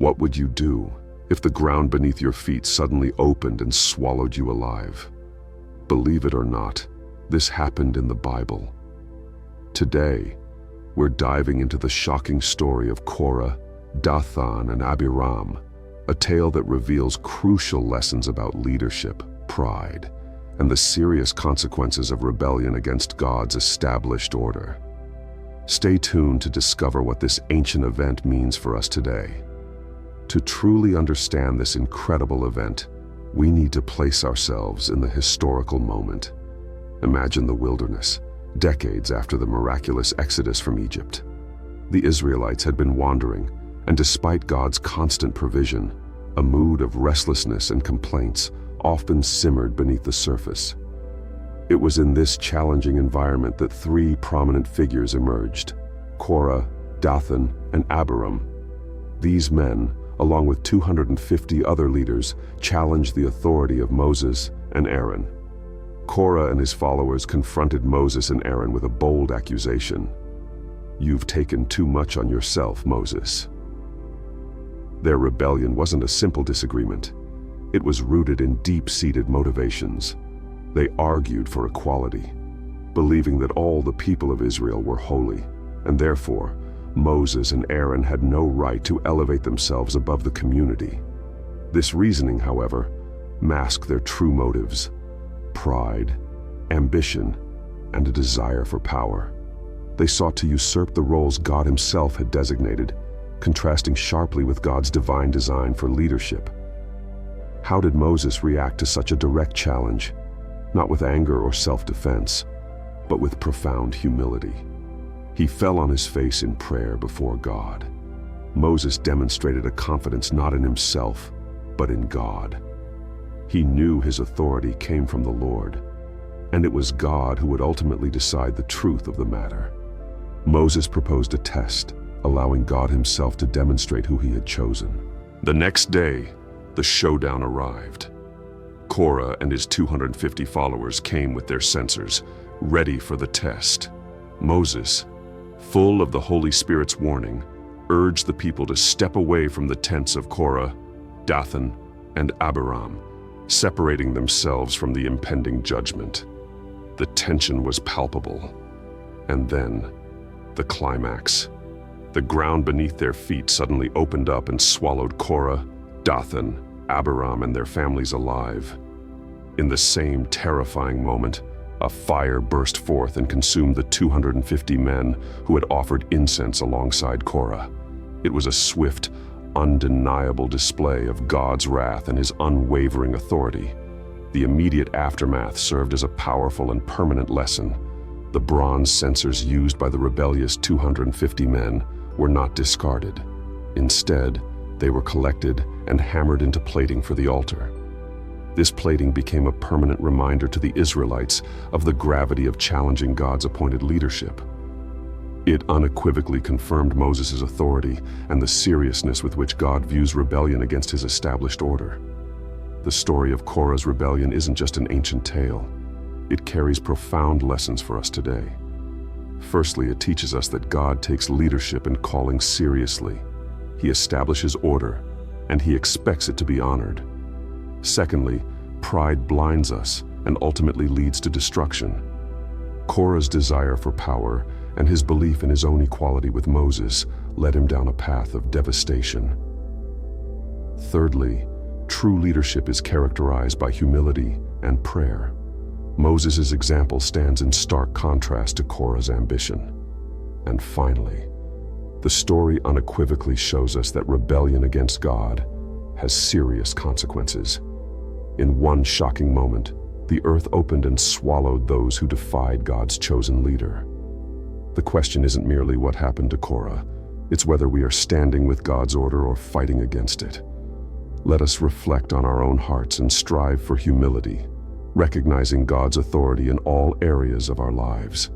What would you do if the ground beneath your feet suddenly opened and swallowed you alive? Believe it or not, this happened in the Bible. Today, we're diving into the shocking story of Korah, Dathan, and Abiram, a tale that reveals crucial lessons about leadership, pride, and the serious consequences of rebellion against God's established order. Stay tuned to discover what this ancient event means for us today. To truly understand this incredible event, we need to place ourselves in the historical moment. Imagine the wilderness, decades after the miraculous exodus from Egypt. The Israelites had been wandering, and despite God's constant provision, a mood of restlessness and complaints often simmered beneath the surface. It was in this challenging environment that three prominent figures emerged: Korah, Dathan, and Abiram. These men, along with 250 other leaders, challenged the authority of Moses and Aaron. Korah and his followers confronted Moses and Aaron with a bold accusation. "You've taken too much on yourself, Moses." Their rebellion wasn't a simple disagreement. It was rooted in deep-seated motivations. They argued for equality, believing that all the people of Israel were holy, and therefore, Moses and Aaron had no right to elevate themselves above the community. This reasoning, however, masked their true motives: pride, ambition, and a desire for power. They sought to usurp the roles God himself had designated, contrasting sharply with God's divine design for leadership. How did Moses react to such a direct challenge? Not with anger or self-defense, but with profound humility. He fell on his face in prayer before God. Moses demonstrated a confidence not in himself, but in God. He knew his authority came from the Lord, and it was God who would ultimately decide the truth of the matter. Moses proposed a test, allowing God himself to demonstrate who he had chosen. The next day, the showdown arrived. Korah and his 250 followers came with their censers, ready for the test. Moses, full of the Holy Spirit's warning, urged the people to step away from the tents of Korah, Dathan, and Abiram, separating themselves from the impending judgment. The tension was palpable. And then, the climax. The ground beneath their feet suddenly opened up and swallowed Korah, Dathan, Abiram, and their families alive. In the same terrifying moment, a fire burst forth and consumed the 250 men who had offered incense alongside Korah. It was a swift, undeniable display of God's wrath and his unwavering authority. The immediate aftermath served as a powerful and permanent lesson. The bronze censers used by the rebellious 250 men were not discarded. Instead, they were collected and hammered into plating for the altar. This plating became a permanent reminder to the Israelites of the gravity of challenging God's appointed leadership. It unequivocally confirmed Moses' authority and the seriousness with which God views rebellion against his established order. The story of Korah's rebellion isn't just an ancient tale. It carries profound lessons for us today. Firstly, it teaches us that God takes leadership and calling seriously. He establishes order, and he expects it to be honored. Secondly, pride blinds us and ultimately leads to destruction. Korah's desire for power and his belief in his own equality with Moses led him down a path of devastation. Thirdly, true leadership is characterized by humility and prayer. Moses' example stands in stark contrast to Korah's ambition. And finally, the story unequivocally shows us that rebellion against God has serious consequences. In one shocking moment, the earth opened and swallowed those who defied God's chosen leader. The question isn't merely what happened to Korah, it's whether we are standing with God's order or fighting against it. Let us reflect on our own hearts and strive for humility, recognizing God's authority in all areas of our lives.